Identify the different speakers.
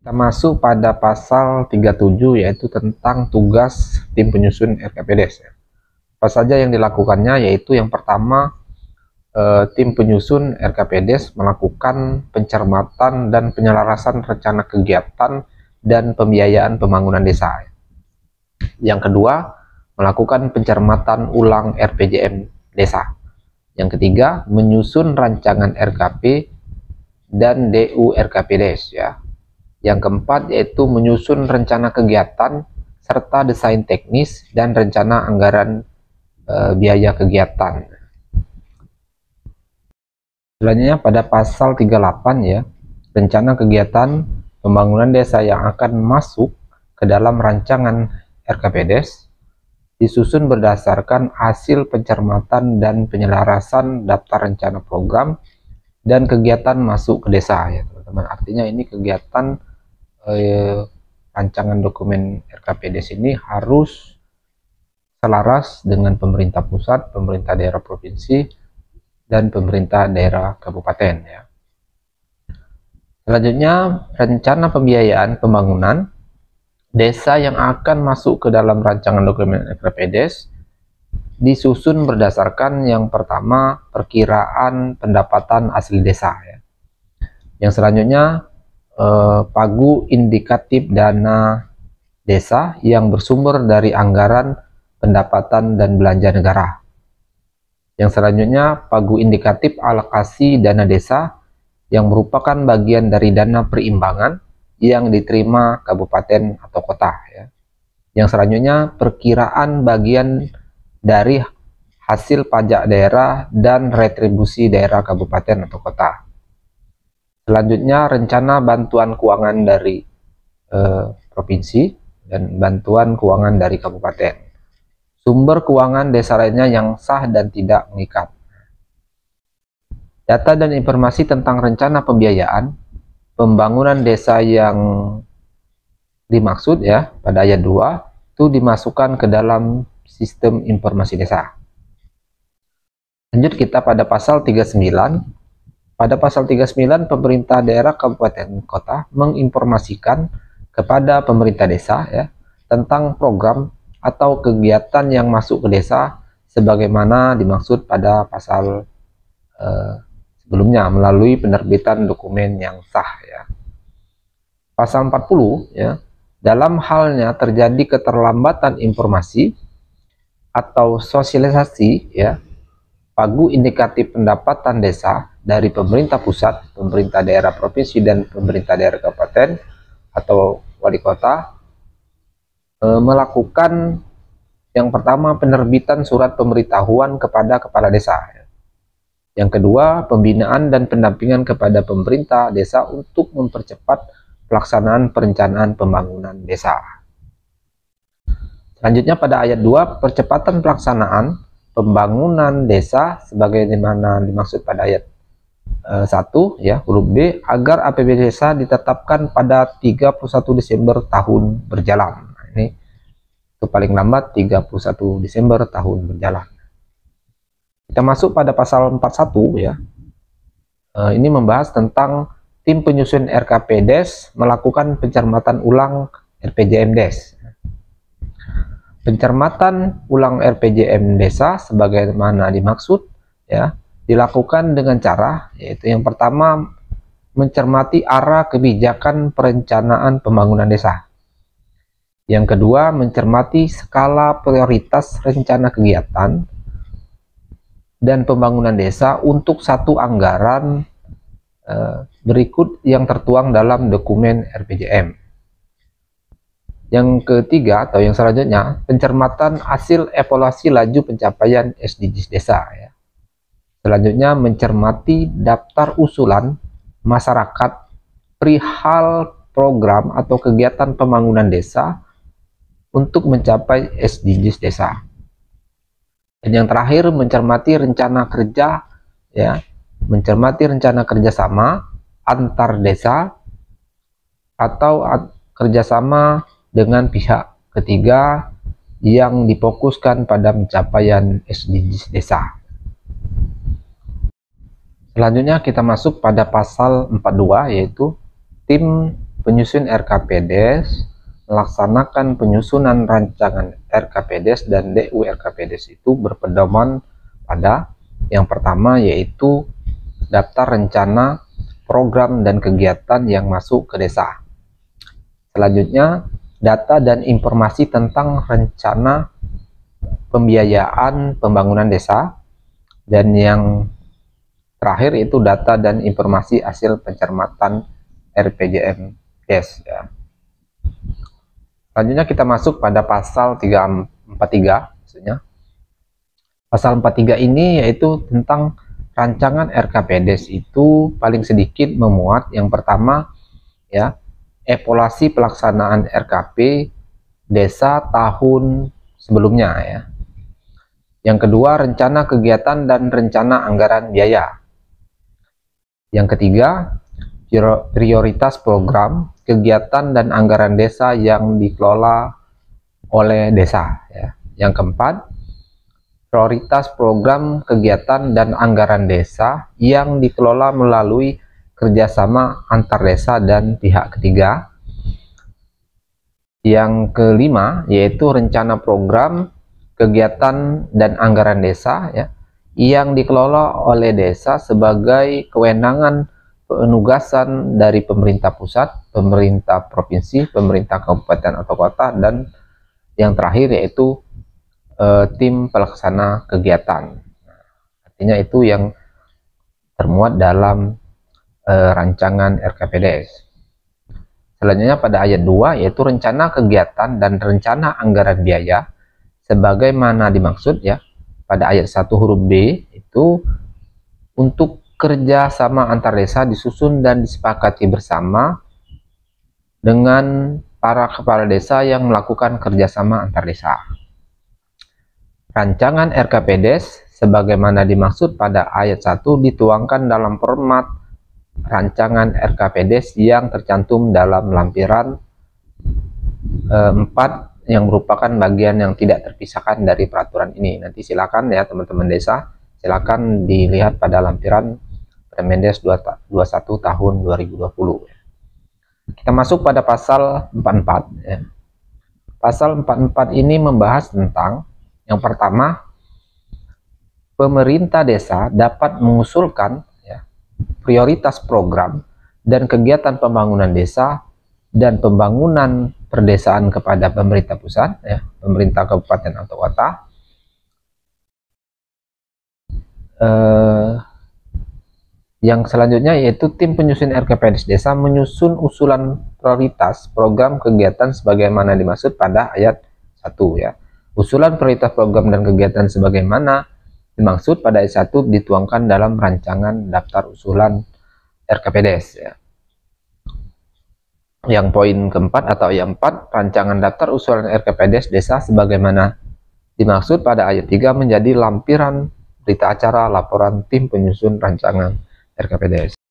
Speaker 1: Kita masuk pada pasal 37 yaitu tentang tugas tim penyusun RKPDes. Apa saja yang dilakukannya, yaitu yang pertama, tim penyusun RKPDes melakukan pencermatan dan penyelarasan rencana kegiatan dan pembiayaan pembangunan desa. Yang kedua, melakukan pencermatan ulang RPJM desa. Yang ketiga, menyusun rancangan RKP dan DU RKPDes ya. Yang keempat yaitu menyusun rencana kegiatan serta desain teknis dan rencana anggaran biaya kegiatan. Selanjutnya pada pasal 38 ya, rencana kegiatan pembangunan desa yang akan masuk ke dalam rancangan RKPDes disusun berdasarkan hasil pencermatan dan penyelarasan daftar rencana program dan kegiatan masuk ke desa ya teman-teman. Artinya ini kegiatan rancangan dokumen RKPDes ini harus selaras dengan pemerintah pusat, pemerintah daerah provinsi, dan pemerintah daerah kabupaten ya. Selanjutnya, rencana pembiayaan pembangunan desa yang akan masuk ke dalam rancangan dokumen RKPDes disusun berdasarkan yang pertama perkiraan pendapatan asli desa ya. Yang selanjutnya pagu indikatif dana desa yang bersumber dari anggaran pendapatan dan belanja negara. Yang selanjutnya pagu indikatif alokasi dana desa yang merupakan bagian dari dana perimbangan yang diterima kabupaten atau kota ya. Yang selanjutnya perkiraan bagian dari hasil pajak daerah dan retribusi daerah kabupaten atau kota. Selanjutnya rencana bantuan keuangan dari provinsi dan bantuan keuangan dari kabupaten. Sumber keuangan desa lainnya yang sah dan tidak mengikat. Data dan informasi tentang rencana pembiayaan pembangunan desa yang dimaksud ya pada ayat 2 itu dimasukkan ke dalam sistem informasi desa. Lanjut kita pada pasal 39. Pada pasal 39, pemerintah daerah kabupaten kota menginformasikan kepada pemerintah desa ya tentang program atau kegiatan yang masuk ke desa sebagaimana dimaksud pada pasal sebelumnya melalui penerbitan dokumen yang sah ya. Pasal 40 ya, dalam halnya terjadi keterlambatan informasi atau sosialisasi ya, pagu indikatif pendapatan desa dari pemerintah pusat, pemerintah daerah provinsi, dan pemerintah daerah kabupaten atau wali kota melakukan yang pertama penerbitan surat pemberitahuan kepada kepala desa. Yang kedua, pembinaan dan pendampingan kepada pemerintah desa untuk mempercepat pelaksanaan perencanaan pembangunan desa. Selanjutnya pada ayat 2, percepatan pelaksanaan pembangunan desa sebagaimana dimaksud pada ayat 1 ya huruf B agar APBD desa ditetapkan pada 31 Desember tahun berjalan. Nah, ini itu paling lambat 31 Desember tahun berjalan. Kita masuk pada pasal 41 ya. Ini membahas tentang tim penyusun RKPDes melakukan pencermatan ulang RPJM-Des. Pencermatan ulang RPJM desa sebagaimana dimaksud ya dilakukan dengan cara yaitu yang pertama mencermati arah kebijakan perencanaan pembangunan desa. Yang kedua mencermati skala prioritas rencana kegiatan dan pembangunan desa untuk satu anggaran berikut yang tertuang dalam dokumen RPJM. Yang ketiga atau yang selanjutnya pencermatan hasil evaluasi laju pencapaian SDGs desa ya. Selanjutnya mencermati daftar usulan masyarakat perihal program atau kegiatan pembangunan desa untuk mencapai SDGs desa. Dan yang terakhir mencermati rencana kerja ya, mencermati rencana kerjasama antar desa atau kerjasama dengan pihak ketiga yang difokuskan pada pencapaian SDGs desa. Selanjutnya kita masuk pada pasal 42 yaitu tim penyusun RKPDes melaksanakan penyusunan rancangan RKPDes dan DU RKPDes itu berpedoman pada yang pertama, yaitu daftar rencana, program, dan kegiatan yang masuk ke desa. Selanjutnya, data dan informasi tentang rencana pembiayaan pembangunan desa. Dan yang terakhir itu data dan informasi hasil pencermatan RPJMDes. Ya. Selanjutnya kita masuk pada pasal 343, maksudnya. Pasal 43 ini yaitu tentang rancangan RKPDes itu paling sedikit memuat yang pertama ya, evaluasi pelaksanaan RKP desa tahun sebelumnya ya. Yang kedua, rencana kegiatan dan rencana anggaran biaya. Yang ketiga, prioritas program, kegiatan dan anggaran desa yang dikelola oleh desa ya. Yang keempat, prioritas program, kegiatan dan anggaran desa yang dikelola melalui kerjasama antar desa dan pihak ketiga. Yang kelima, yaitu rencana program, kegiatan dan anggaran desa ya, yang dikelola oleh desa sebagai kewenangan penugasan dari pemerintah pusat, pemerintah provinsi, pemerintah kabupaten atau kota, dan yang terakhir yaitu tim pelaksana kegiatan. Artinya itu yang termuat dalam rancangan RKPDes. Selanjutnya pada ayat 2 yaitu rencana kegiatan dan rencana anggaran biaya sebagaimana dimaksud ya pada ayat 1 huruf B itu untuk kerja sama antar desa disusun dan disepakati bersama dengan para kepala desa yang melakukan kerjasama antar desa. Rancangan RKPDes sebagaimana dimaksud pada ayat 1 dituangkan dalam format rancangan RKPDes yang tercantum dalam lampiran 4 yang merupakan bagian yang tidak terpisahkan dari peraturan ini. Nanti silakan ya teman-teman desa, silakan dilihat pada lampiran Permendes 21 tahun 2020. Kita masuk pada pasal 44 ya. Pasal 44 ini membahas tentang yang pertama, pemerintah desa dapat mengusulkan ya, prioritas program dan kegiatan pembangunan desa dan pembangunan perdesaan kepada pemerintah pusat ya, pemerintah kabupaten atau kota. Yang selanjutnya yaitu tim penyusun RKPDes desa menyusun usulan prioritas program kegiatan sebagaimana dimaksud pada ayat 1 ya. Usulan prioritas program dan kegiatan sebagaimana dimaksud pada ayat 1 dituangkan dalam rancangan daftar usulan RKPDes ya. Yang poin keempat atau yang 4, rancangan daftar usulan RKPDes desa sebagaimana dimaksud pada ayat 3 menjadi lampiran berita acara laporan tim penyusun rancangan RKPDes.